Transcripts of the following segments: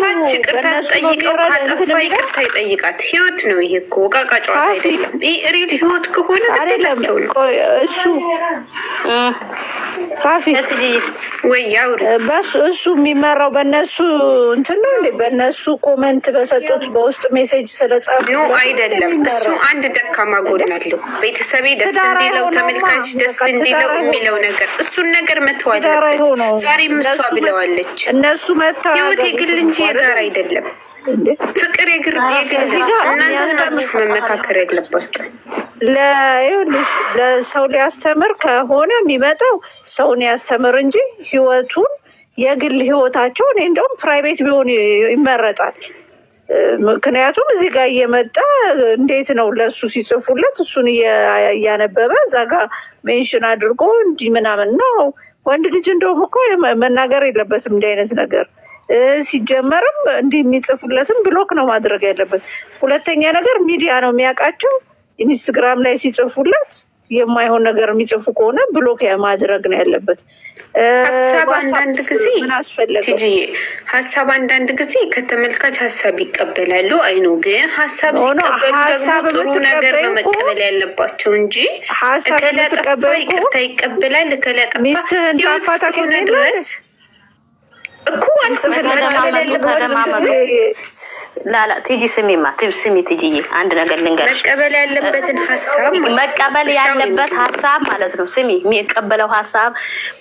ካጠፋች ይቅርታ ትጠይቀው፣ ካጠፋ ይቅርታ ይጠይቃት። ህይወት ነው ይሄ እኮ ወቃቃ ጨዋታ አይደለም። ይሄ ሪል ህይወት ከሆነ ግዴታቸው ነው። እሱ ፋፊ ወይ ያውሪ እሱ የሚመራው በእነሱ እንትን ነው እንዴ? በእነሱ ኮመንት በሰጡት በውስጥ ሜሴጅ ስለጻፉ ነው አይደለም። እሱ አንድ ደካማ ጎን አለው። ቤተሰቤ ደስ እንዲለው፣ ተመልካች ደስ እንዲለው የሚለው ነገር እሱን ነገር መተው አለበት። ዛሬም እሷ ብለዋለች፣ እነሱ መታ ህይወት የግል እንጂ የጋራ አይደለም። ፍቅር የግል እናንተ መመካከር ያለባቸው ለሰው ሊያስተምር ከሆነ የሚመጣው ሰውን ያስተምር እንጂ ህይወቱን የግል ህይወታቸው እኔ እንደውም ፕራይቬት ቢሆን ይመረጣል። ምክንያቱም እዚህ ጋር እየመጣ እንዴት ነው ለእሱ ሲጽፉለት እሱን እያነበበ እዛ ጋር ሜንሽን አድርጎ እንዲህ ምናምን ነው። ወንድ ልጅ እንደውም እኮ መናገር የለበትም እንዲህ አይነት ነገር። ሲጀመርም እንዲህ የሚጽፉለትም ብሎክ ነው ማድረግ ያለበት። ሁለተኛ ነገር ሚዲያ ነው የሚያውቃቸው። ኢንስትግራም ላይ ሲጽፉለት የማይሆን ነገር የሚጽፉ ከሆነ ብሎክ ማድረግ ነው ያለበት። ሀሳብ አንዳንድ ጊዜ ሀሳብ አንዳንድ ጊዜ ከተመልካች ሀሳብ ይቀበላሉ። አይኑ ግን ሀሳብ ሲቀበሉ ደግሞ ጥሩ ነገር ነው መቀበል ያለባቸው እንጂ ከለጠፋ ይቅርታ ይቀበላል። ከለጠፋ ሚስትህን ታፋታ ድረስ እኮ ላላ ቲጂ ስሚማ ስሚ ቲጂዬ አንድ ነገር ልንገርሽ። መቀበል ያለበትን ሀሳብ መቀበል ያለበት ሀሳብ ማለት ነው። ስሚ የሚቀበለው ሀሳብ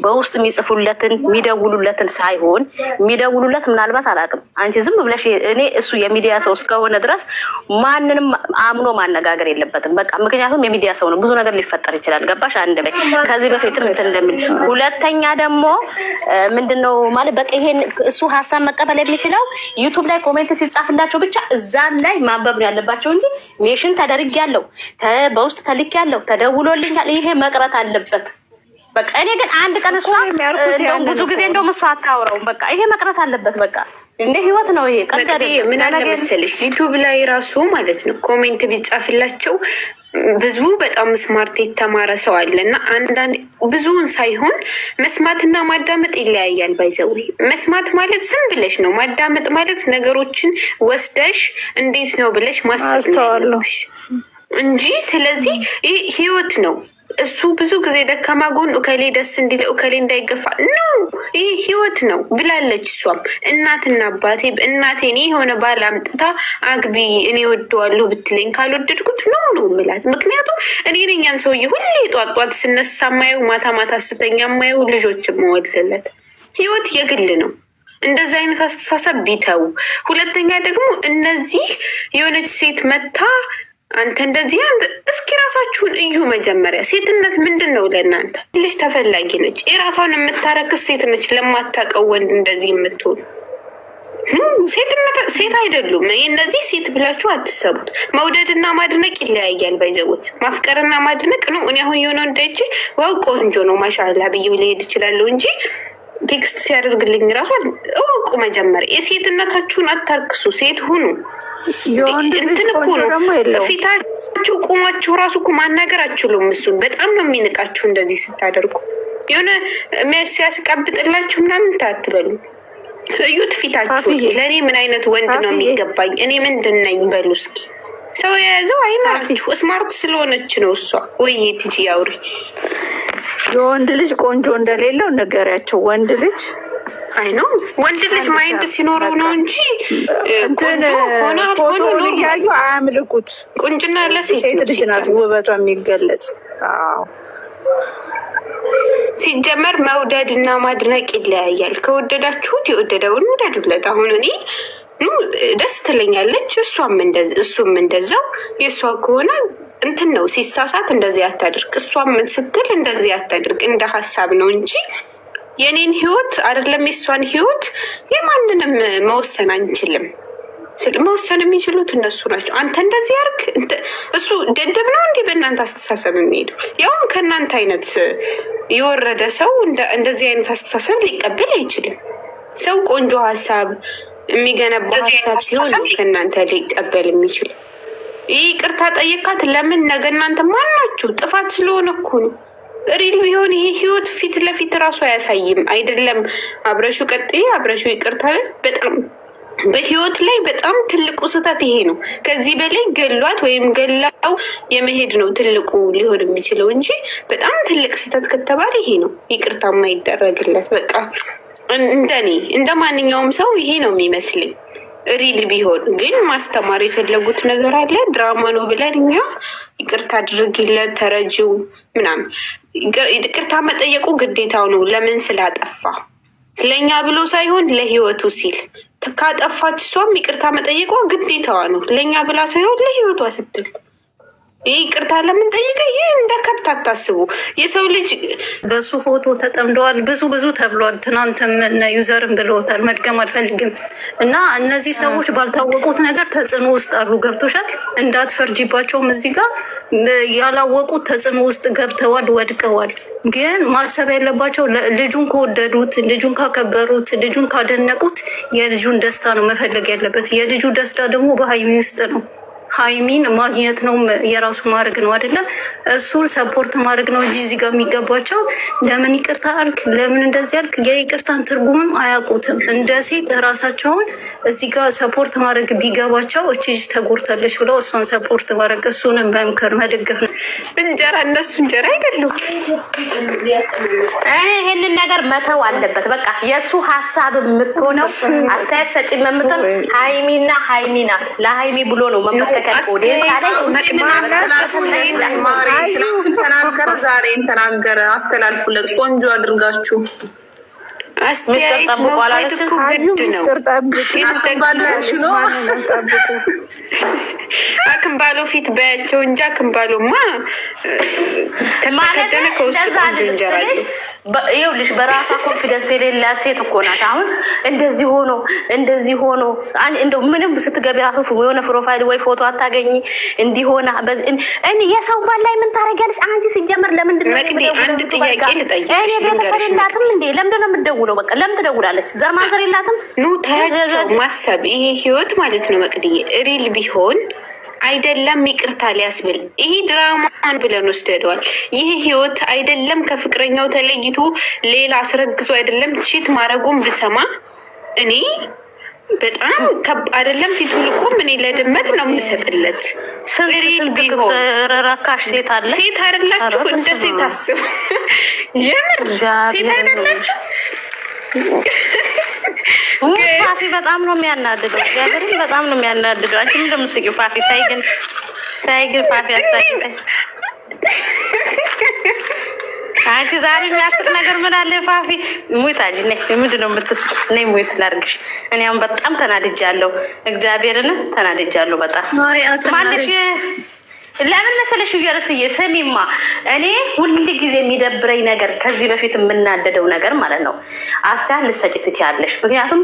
በውስጥ የሚጽፉለትን የሚደውሉለትን ሳይሆን የሚደውሉለት ምናልባት አላውቅም። አንቺ ዝም ብለሽ እኔ እሱ የሚዲያ ሰው እስከሆነ ድረስ ማንንም አምኖ ማነጋገር የለበትም። በቃ ምክንያቱም የሚዲያ ሰው ነው፣ ብዙ ነገር ሊፈጠር ይችላል። ገባሽ? አንድ በይ ከዚህ በፊትም እንትን እንደሚል ሁለተኛ ደግሞ ምንድነው ማለት በቃ ይሄ እሱ ሀሳብ መቀበል የሚችለው ዩቲዩብ ላይ ኮሜንት ሲጻፍላቸው ብቻ እዛም ላይ ማንበብ ነው ያለባቸው እንጂ ሜሽን ተደርጊያለሁ፣ በውስጥ ተልኬያለሁ፣ ተደውሎልኛል ይሄ መቅረት አለበት። በቃ እኔ ግን አንድ ቀን እሷ ብዙ ጊዜ እንደውም እሷ አታውራውም። በቃ ይሄ መቅረት አለበት። በቃ እንደ ህይወት ነው ይሄ። ቀንደዴ ምን አለ መሰለሽ ዩቲዩብ ላይ ራሱ ማለት ነው ኮሜንት ቢጻፍላቸው ብዙ በጣም ስማርት የተማረ ሰው አለ እና አንዳንድ ብዙውን ሳይሆን መስማትና ማዳመጥ ይለያያል። ባይዘው መስማት ማለት ዝም ብለሽ ነው። ማዳመጥ ማለት ነገሮችን ወስደሽ እንዴት ነው ብለሽ ማሰብ ነው እንጂ። ስለዚህ ይህ ህይወት ነው። እሱ ብዙ ጊዜ ደካማ ጎን እከሌ ደስ እንዲለ እከሌ እንዳይገፋ ነው። ይህ ህይወት ነው ብላለች። እሷም እናትና አባቴ እናቴ እኔ የሆነ ባል አምጥታ አግቢ እኔ ወደዋለሁ ብትለኝ ካልወደድኩት ነው ምላት። ምክንያቱም እኔ ነኝ ያን ሰውዬ ሁሌ ጧጧት ስነሳ ማየው፣ ማታ ማታ ስተኛ ማየው፣ ልጆች መወልድለት። ህይወት የግል ነው። እንደዚህ አይነት አስተሳሰብ ቢተው። ሁለተኛ ደግሞ እነዚህ የሆነች ሴት መታ አንተ እንደዚህ እስኪ ራሳችሁን እዩ። መጀመሪያ ሴትነት ምንድን ነው ለእናንተ? ልጅ ተፈላጊ ነች። የራሷን የምታረክስ ሴት ነች። ለማታውቀው ወንድ እንደዚህ የምትሆን ሴት አይደሉም። እነዚህ ሴት ብላችሁ አትሰቡት። መውደድና ማድነቅ ይለያያል። ባይዘው ማፍቀርና ማድነቅ ነው። እኔ አሁን የሆነ እንዳይች ዋው ቆንጆ ነው ማሻላ ብዬ ሊሄድ ይችላለሁ እንጂ ቴክስት ሲያደርግልኝ ራሱ እወቁ። መጀመሪያ የሴትነታችሁን አታርክሱ። ሴት ሁኑ። እንትን እኮ ነው ፊታችሁ ቁማችሁ ራሱ እኮ ማናገር አችሉም። እሱን በጣም ነው የሚንቃችሁ እንደዚህ ስታደርጉ። የሆነ ሲያስቀብጥላችሁ ምናምን ታትበሉ። እዩት ፊታችሁ። ለእኔ ምን አይነት ወንድ ነው የሚገባኝ? እኔ ምንድን ነኝ በሉ እስኪ። ሰው የያዘው አይናችሁ ስማርት ስለሆነች ነው እሷ። ወይ ትጂ ያውሪ። የወንድ ልጅ ቆንጆ እንደሌለው ነገሪያቸው። ወንድ ልጅ አይ ነው ወንድ ልጅ ማይንድ ሲኖረው ነው እንጂ ቆንጆ ሆነ እያዩ አያምልኩት። ቁንጅና ለሴት ልጅ ናት ውበቷ የሚገለጽ። ሲጀመር መውደድ እና ማድነቅ ይለያያል። ከወደዳችሁት የወደደውን ውደዱለት። አሁን እኔ ደስ ትለኛለች፣ እሱም እንደዛው። የእሷ ከሆነ እንትን ነው ሲሳሳት እንደዚህ አታድርግ፣ እሷም ስትል እንደዚህ አታድርግ። እንደ ሀሳብ ነው እንጂ የኔን ህይወት አይደለም የሷን ህይወት የማንንም መወሰን አንችልም። መወሰን የሚችሉት እነሱ ናቸው። አንተ እንደዚህ ያርግ፣ እሱ ደደብ ነው እንዲህ በእናንተ አስተሳሰብ የሚሄዱ ያውም ከእናንተ አይነት የወረደ ሰው እንደዚህ አይነት አስተሳሰብ ሊቀበል አይችልም። ሰው ቆንጆ ሀሳብ የሚገነባ ሀሳብ ሲሆን ከእናንተ ሊቀበል የሚችል። ይህ ይቅርታ ጠየቃት ለምን ነገ እናንተ ማናችሁ? ጥፋት ስለሆነ እኮ ነው። ሪል ቢሆን ይሄ ህይወት ፊት ለፊት ራሱ አያሳይም። አይደለም አብረሹ ቀጥይ አብረሹ ይቅርታ በጣም በህይወት ላይ በጣም ትልቁ ስህተት ይሄ ነው። ከዚህ በላይ ገሏት ወይም ገላው የመሄድ ነው ትልቁ ሊሆን የሚችለው እንጂ በጣም ትልቅ ስህተት ከተባለ ይሄ ነው። ይቅርታ የማይደረግለት በቃ እንደኔ እንደ ማንኛውም ሰው ይሄ ነው የሚመስለኝ። ሪል ቢሆን ግን ማስተማር የፈለጉት ነገር አለ። ድራማ ነው ብለን እኛ ይቅርታ አድርጊለት ተረጂው ምናምን። ይቅርታ መጠየቁ ግዴታው ነው። ለምን ስላጠፋ ለእኛ ብሎ ሳይሆን ለህይወቱ ሲል ካጠፋች እሷም ይቅርታ መጠየቋ ግዴታዋ ነው። ለእኛ ብላ ሳይሆን ለህይወቷ ስትል። ይህ ይቅርታ ለምን ጠይቀ? ይህ እንደ ከብት አታስቡ። የሰው ልጅ በሱ ፎቶ ተጠምደዋል። ብዙ ተብሏል። ትናንትም እነ ዩዘርም ብለውታል። መድገም አልፈልግም። እና እነዚህ ሰዎች ባልታወቁት ነገር ተጽዕኖ ውስጥ አሉ። ገብቶሻል? እንዳትፈርጂባቸውም እዚህ ጋር ያላወቁት ተጽዕኖ ውስጥ ገብተዋል፣ ወድቀዋል። ግን ማሰብ ያለባቸው ልጁን ከወደዱት፣ ልጁን ካከበሩት፣ ልጁን ካደነቁት የልጁን ደስታ ነው መፈለግ ያለበት። የልጁ ደስታ ደግሞ በሀይሚ ውስጥ ነው። ሀይሚን ማግኘት ነው የራሱ ማድረግ ነው አይደለም። እሱን ሰፖርት ማድረግ ነው እንጂ እዚህ ጋር የሚገባቸው ለምን ይቅርታ አልክ፣ ለምን እንደዚህ አልክ፣ የይቅርታን ትርጉምም አያውቁትም። እንደ ሴት ራሳቸውን እዚህ ጋር ሰፖርት ማድረግ ቢገባቸው እቺ ልጅ ተጎድታለች ብለው እሷን ሰፖርት ማድረግ እሱንም መምከር መደገፍ ነው። እንጀራ እነሱ እንጀራ አይደሉም። ይሄንን ነገር መተው አለበት። በቃ የእሱ ሀሳብ የምትሆነው አስተያየት ሰጪ የምትሆነው ሀይሚና ሀይሚ ናት። ለሀይሚ ብሎ ነው መመከ ተናገረ ዛሬን ተናገረ። አስተላልፉለት ቆንጆ አድርጋችሁ። አስተያየት መውሰድ እኮ ግድ ነው። አክምባሎ ፊት በያቸው እንጂ አክምባሎማ ከተከደነ ከውስጥ ቆንጆ እንጀራ አለ። ይኸውልሽ በራሷ ኮንፊደንስ የሌላት ሴት እኮ ናት። አሁን እንደዚህ ሆኖ እንደው ምንም ስትገቢ ራሱ የሆነ ፕሮፋይል ወይ ፎቶ አታገኝ እንዲሆና እኔ የሰው ባል ላይ ምን ታደርጊያለሽ አንቺ? ሲጀመር ለምንድን ነው መቅዲ አንድ ጥያቄ ልጠይቅሽ ልንገርሽ። እንዴ ለምንድን ነው የምትደውለው? በቃ ለምን ትደውላለች? ዘር ማንዘር የላትም? ኑ ታያቸው ማሰብ ይሄ ህይወት ማለት ነው። መቅዲ ሪል ቢሆን አይደለም ይቅርታ ሊያስብል ይሄ ድራማን ብለን ወስደደዋል። ይሄ ህይወት አይደለም ከፍቅረኛው ተለይቶ ሌላ አስረግዞ አይደለም ቺት ማድረጉን ብሰማ እኔ በጣም አይደለም ፊቱ ልቆም እኔ ለድመት ነው የምሰጥለት። ሪል ቢሆን ረካሽ ሴት አለ። ሴት አይደላችሁ? እንደ ሴት አስቡ። የምር ሴት አይደላችሁ? ፋፊ በጣም ነው የሚያናድደው። እግዚአብሔርን በጣም ነው የሚያናድደው። አንቺ ምን እንደምትስቂው ፋፊ? ታይ ግን ፋፊ አሳይተኝ። አንቺ ዛሬ የሚያስቅ ነገር ምን አለ ፋፊ? ሙት አለ ነይ። ምንድን ነው የምትስቂው? ነይ ሙት ላድርግሽ። እኔ አሁን በጣም ተናድጃለሁ። እግዚአብሔርን ተናድጃለሁ በጣም ማለሽ ለምን መሰለሽ ይርስዬ ስሚማ፣ እኔ ሁሉ ጊዜ የሚደብረኝ ነገር ከዚህ በፊት የምናደደው ነገር ማለት ነው አስተያየት ልትሰጪ ትችያለሽ። ምክንያቱም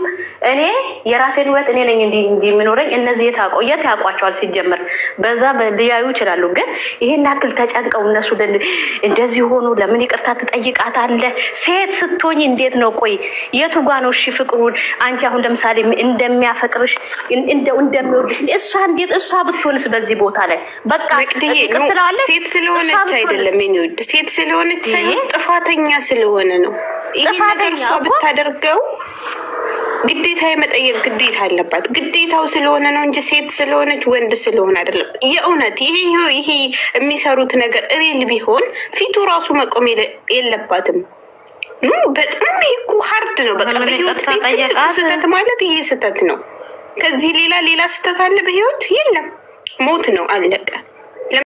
እኔ የራሴን ህይወት እኔ ነኝ እንዲህ የምኖረኝ። እነዚህ የታቆየት ያውቋቸዋል ሲጀምር በዛ ሊያዩ ይችላሉ። ግን ይሄን ያክል ተጨንቀው እነሱ እንደዚህ ሆኑ ለምን ይቅርታ ትጠይቃታለህ? ሴት ስትሆኝ እንዴት ነው? ቆይ የቱ ጋ ነው እሺ ፍቅሩን? አንቺ አሁን ለምሳሌ እንደሚያፈቅርሽ እንደሚወድሽ እሷ እንዴት እሷ ብትሆንስ በዚህ ቦታ ላይ በቃ ሴት ስለሆነች አይደለም የሚወድ ሴት ስለሆነች ሳይሆን ጥፋተኛ ስለሆነ ነው። ይሄ ነገር እሷ ብታደርገው ግዴታ የመጠየቅ ግዴታ አለባት። ግዴታው ስለሆነ ነው እንጂ ሴት ስለሆነች ወንድ ስለሆነ አይደለም። የእውነት ይሄ የሚሰሩት ነገር ሪል ቢሆን ፊቱ ራሱ መቆም የለባትም። በጣም እኮ ሀርድ ነው። በቃ በህይወት ስህተት ማለት ይሄ ስህተት ነው። ከዚህ ሌላ ስህተት አለ በህይወት የለም። ሞት ነው አለቀ።